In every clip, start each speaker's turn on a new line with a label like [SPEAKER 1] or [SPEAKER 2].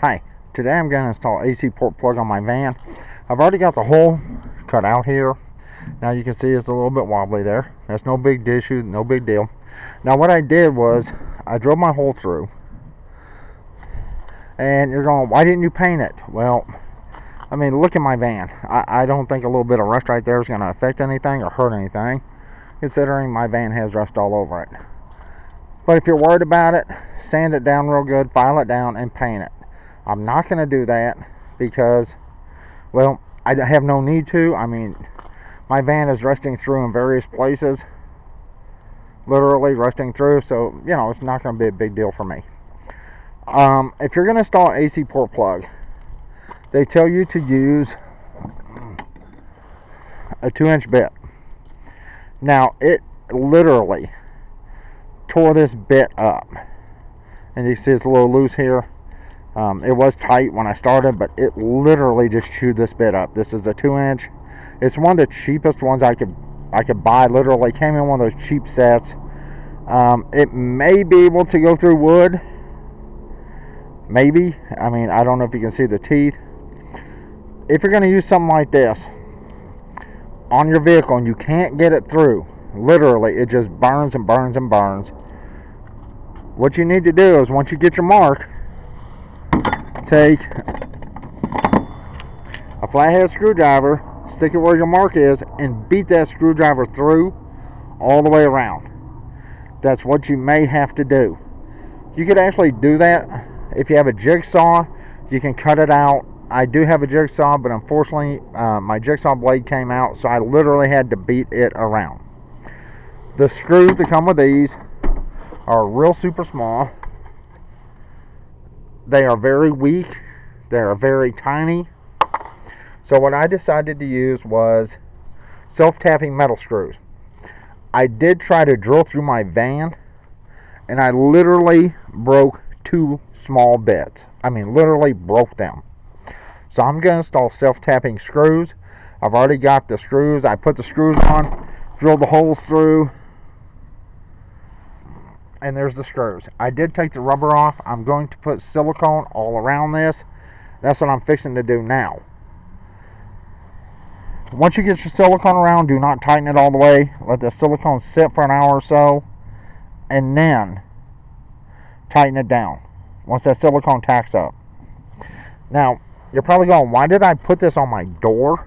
[SPEAKER 1] Hi, today I'm going to install AC port plug on my van. I've already got the hole cut out here. Now you can see it's a little bit wobbly there. That's no big issue, no big deal. Now what I did was I drilled my hole through. And you're going, why didn't you paint it? Well, I mean, look at my van. I don't think a little bit of rust right there is going to affect anything or hurt anything, considering my van has rust all over it. But if you're worried about it, sand it down real good, file it down, and paint it. I'm not going to do that because, well, I have no need to. I mean, my van is rusting through in various places, literally rusting through, so, you know, it's not going to be a big deal for me. If you're going to install an AC port plug, they tell you to use a 2-inch bit. Now, it literally tore this bit up, and you see it's a little loose here. It was tight when I started, but it literally just chewed this bit up. This is a 2-inch. It's one of the cheapest ones I could buy. Literally came in one of those cheap sets. It may be able to go through wood. Maybe. I mean, I don't know if you can see the teeth. If you're going to use something like this on your vehicle and you can't get it through, literally it just burns and burns and burns. What you need to do is, once you get your mark, take a flathead screwdriver, stick it where your mark is, and beat that screwdriver through all the way around. That's what you may have to do. You could actually do that if you have a jigsaw. You can cut it out. I do have a jigsaw, but unfortunately my jigsaw blade came out, so I literally had to beat it around. The screws that come with these are real super small. They are very weak. They are very tiny. So what I decided to use was self-tapping metal screws. I did try to drill through my van, and I literally broke 2 small bits. I mean, literally broke them. So I'm going to install self-tapping screws. I've already got the screws. I put the screws on, drilled the holes through, and there's the screws. I did take the rubber off. I'm going to put silicone all around this. That's what I'm fixing to do now. Once you get your silicone around, do not tighten it all the way. Let the silicone sit for an hour or so, and then tighten it down once that silicone tacks up. Now, you're probably going, why did I put this on my door?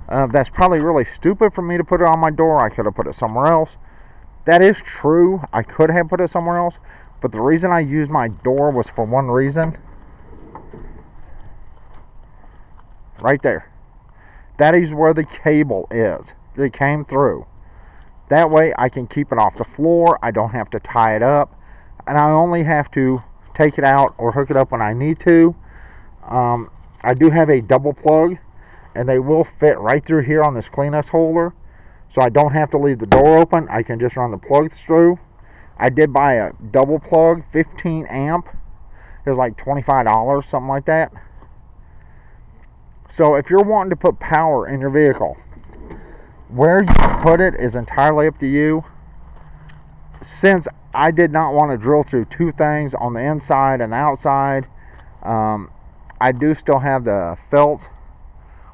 [SPEAKER 1] That's probably really stupid for me to put it on my door. I could have put it somewhere else. That is true. I could have put it somewhere else. But the reason I used my door was for one reason. Right there. That is where the cable is. It came through. That way I can keep it off the floor. I don't have to tie it up. And I only have to take it out or hook it up when I need to. I do have a double plug, and they will fit right through here on this Kleenex holder, so I don't have to leave the door open. I can just run the plugs through. I did buy a double plug, 15 amp. It was like $25, something like that. So if you're wanting to put power in your vehicle, where you put it is entirely up to you. Since I did not want to drill through 2 things on the inside and the outside, I do still have the felt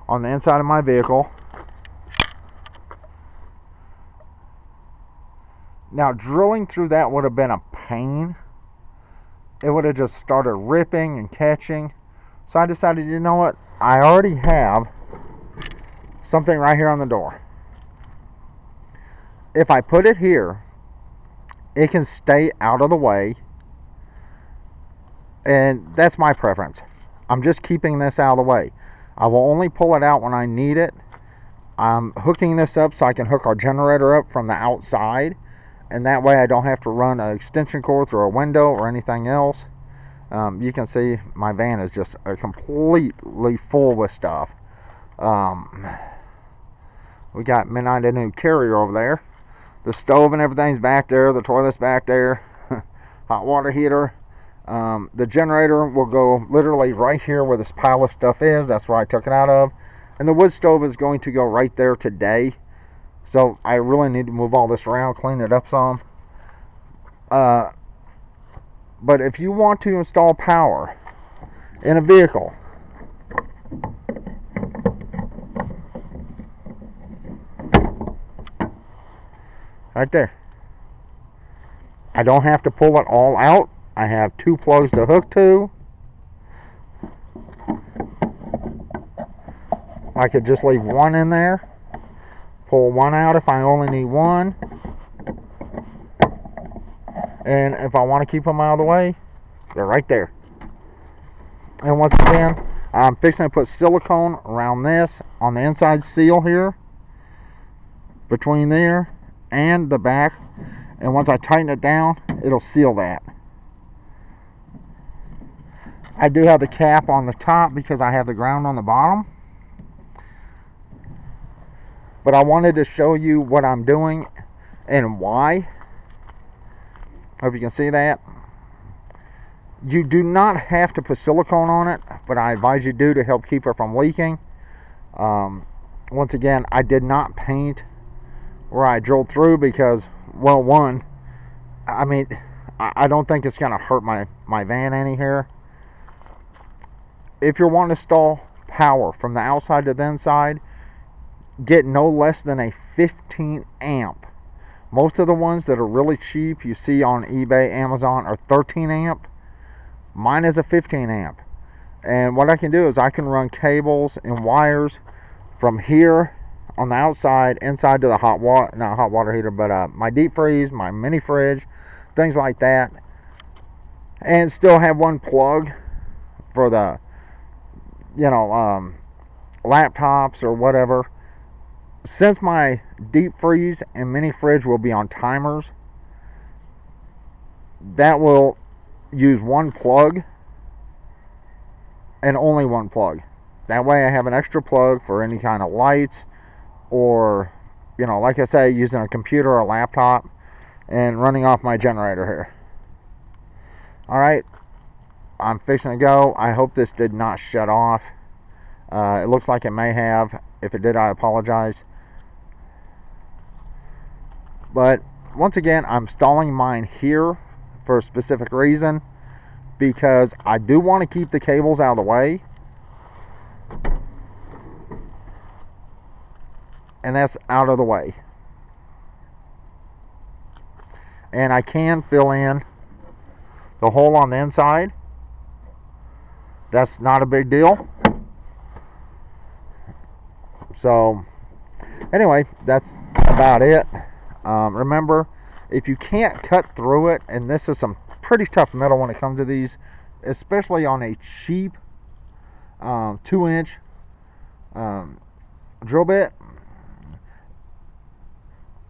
[SPEAKER 1] on the inside of my vehicle. Now, drilling through that would have been a pain. It would have just started ripping and catching. So I decided, you know what? I already have something right here on the door. If I put it here, it can stay out of the way. And that's my preference. I'm just keeping this out of the way. I will only pull it out when I need it. I'm hooking this up so I can hook our generator up from the outside, and that way I don't have to run an extension cord through a window or anything else. You can see my van is just completely full with stuff. We got midnight a new carrier over there. The stove and everything's back there. The toilet's back there. Hot water heater. The generator will go literally right here where this pile of stuff is. That's where I took it out of. And the wood stove is going to go right there today. So I really need to move all this around, clean it up some. But if you want to install power in a vehicle. Right there. I don't have to pull it all out. I have 2 plugs to hook to. I could just leave one in there, pull one out if I only need one, and if I want to keep them out of the way, they're right there. And once again, I'm fixing to put silicone around this on the inside seal here, between there and the back, and once I tighten it down, it'll seal that. I do have the cap on the top because I have the ground on the bottom. But I wanted to show you what I'm doing and why. Hope you can see that. You do not have to put silicone on it, but I advise you do to help keep it from leaking. Once again, I did not paint where I drilled through because, well, one, I mean, I don't think it's going to hurt my van any here. If you're wanting to install power from the outside to the inside, get no less than a 15 amp. Most of the ones that are really cheap you see on eBay, Amazon are 13 amp. Mine is a 15 amp. And what I can do is I can run cables and wires from here on the outside, inside to the hot water, not hot water heater, but my deep freeze, my mini fridge, things like that. And still have one plug for the, laptops or whatever. Since my deep freeze and mini fridge will be on timers, that will use one plug and only one plug. That way I have an extra plug for any kind of lights or, like I say, using a computer or a laptop and running off my generator here. Alright, I'm fixing to go. I hope this did not shut off. It looks like it may have. If it did, I apologize. But once again, I'm stalling mine here for a specific reason, because I do want to keep the cables out of the way, and that's out of the way. And I can fill in the hole on the inside. That's not a big deal. So anyway, that's about it. Remember, if you can't cut through it, and this is some pretty tough metal when it comes to these, especially on a cheap 2-inch drill bit,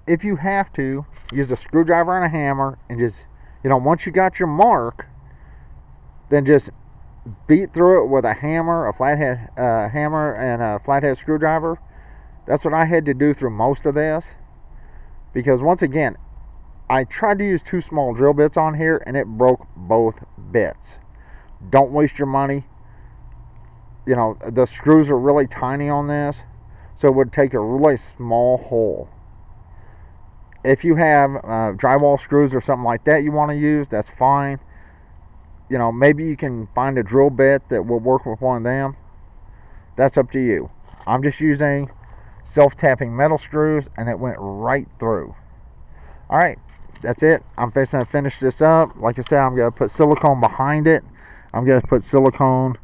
[SPEAKER 1] if you have to, use a screwdriver and a hammer, and just, once you got your mark, then just beat through it with a hammer, a flathead hammer, and a flathead screwdriver. That's what I had to do through most of this. Because once again, I tried to use 2 small drill bits on here and it broke both bits. Don't waste your money. The screws are really tiny on this, so it would take a really small hole. If you have drywall screws or something like that you want to use, that's fine. Maybe you can find a drill bit that will work with one of them. That's up to you. I'm just using self-tapping metal screws, and it went right through. Alright, that's it. I'm fixing to finish this up. Like I said, I'm going to put silicone behind it. I'm going to put silicone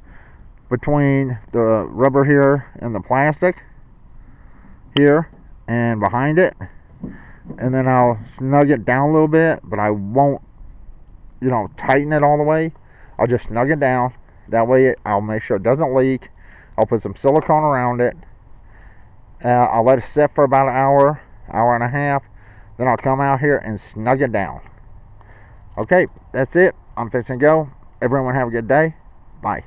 [SPEAKER 1] between the rubber here and the plastic here and behind it, and then I'll snug it down a little bit, but I won't tighten it all the way. I'll just snug it down. That way I'll make sure it doesn't leak. I'll put some silicone around it. I'll let it sit for about an hour and a half. Then I'll come out here and snug it down. Okay, that's it. I'm fixing to go. Everyone have a good day. Bye.